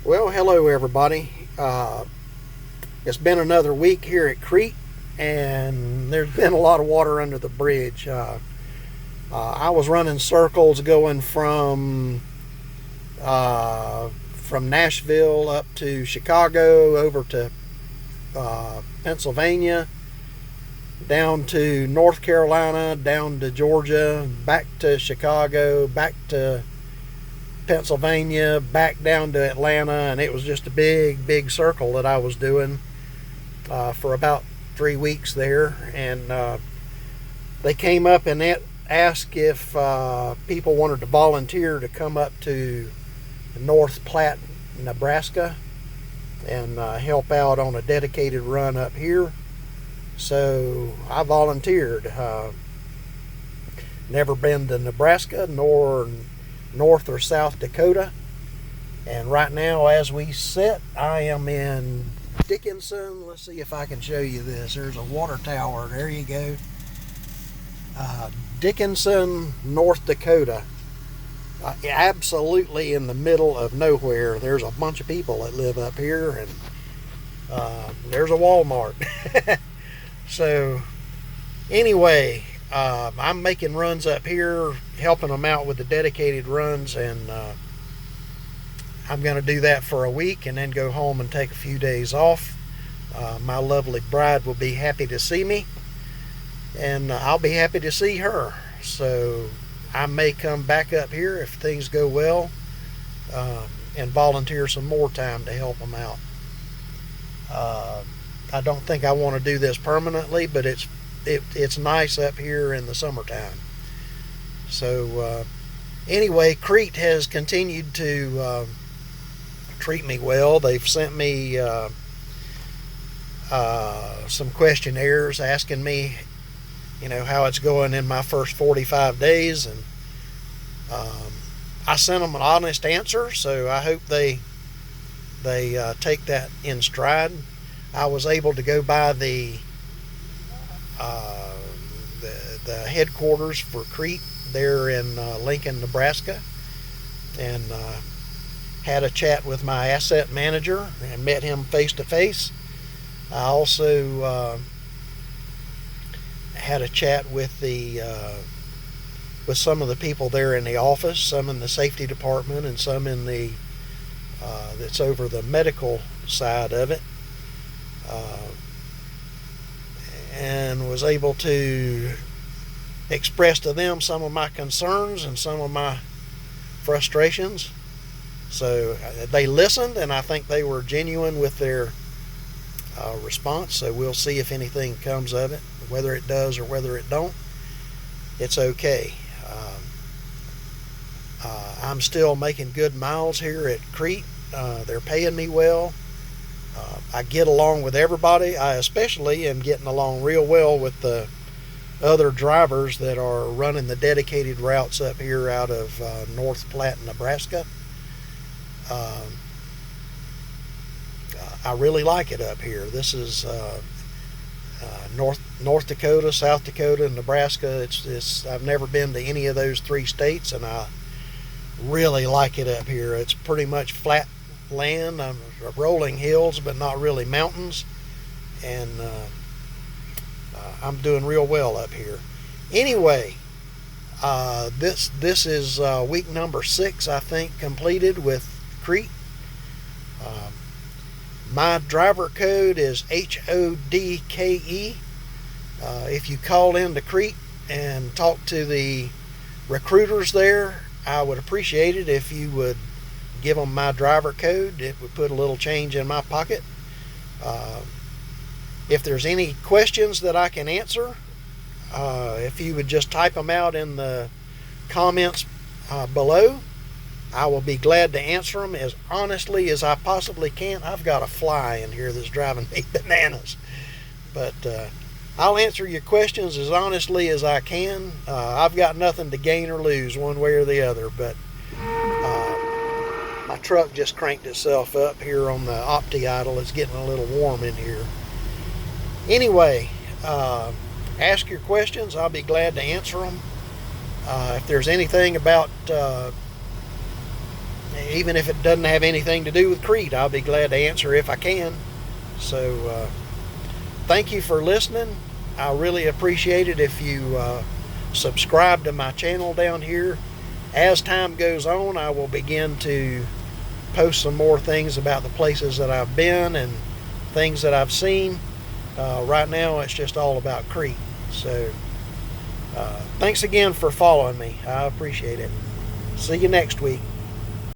Well, hello everybody. It's been another week here at Crete, and there's been a lot of water under the bridge. I was running circles going from Nashville up to Chicago, over to Pennsylvania, down to North Carolina, down to Georgia, back to Chicago, back to Pennsylvania, back down to Atlanta, and it was just a big circle that I was doing for about 3 weeks there. And they came up and asked if people wanted to volunteer to come up to North Platte, Nebraska, and help out on a dedicated run up here. So I volunteered. Never been to Nebraska nor North or South Dakota, and right now as we sit, I am in Dickinson. Let's see if I can show you this. There's a water tower. There you go. Dickinson, North Dakota. Absolutely in the middle of nowhere. There's a bunch of people that live up here, and there's a Walmart. So anyway, I'm making runs up here, helping them out with the dedicated runs, and I'm going to do that for a week and then go home and take a few days off. My lovely bride will be happy to see me, and I'll be happy to see her. So I may come back up here if things go well, and volunteer some more time to help them out. I don't think I want to do this permanently, but it's nice up here in the summertime. So anyway, Crete has continued to treat me well. They've sent me some questionnaires asking me, how it's going in my first 45 days, and I sent them an honest answer, so I hope they take that in stride. I was able to go by the headquarters for Crete there in Lincoln, Nebraska, and had a chat with my asset manager and met him face to face. I also had a chat with some of the people there in the office, some in the safety department, and some in the that's over the medical side of it. And was able to express to them some of my concerns and some of my frustrations. So they listened, and I think they were genuine with their response. So we'll see if anything comes of it. Whether it does or whether it don't, it's okay. I'm still making good miles here at Crete. They're paying me well. I get along with everybody. I especially am getting along real well with the other drivers that are running the dedicated routes up here out of North Platte, Nebraska. I really like it up here. This is North Dakota, South Dakota, and Nebraska. I've never been to any of those three states, and I really like it up here. It's pretty much flat land, rolling hills, but not really mountains, and I'm doing real well up here. Anyway, this is week number 6, I think, completed with Crete. My driver code is HODKE. If you call into Crete and talk to the recruiters there, I would appreciate it if you would give them my driver code. It would put a little change in my pocket. If there's any questions that I can answer, if you would just type them out in the comments below, I will be glad to answer them as honestly as I possibly can. I've got a fly in here that's driving me bananas, but I'll answer your questions as honestly as I can. I've got nothing to gain or lose one way or the other, but my truck just cranked itself up here on the Opti idle. It's getting a little warm in here. Anyway, ask your questions. I'll be glad to answer them. If there's anything about even if it doesn't have anything to do with Crete, I'll be glad to answer if I can. So thank you for listening. I really appreciate it if you subscribe to my channel down here. As time goes on, I will begin to post some more things about the places that I've been and things that I've seen. Right now it's just all about Crete. So thanks again for following me. I appreciate it. See you next week.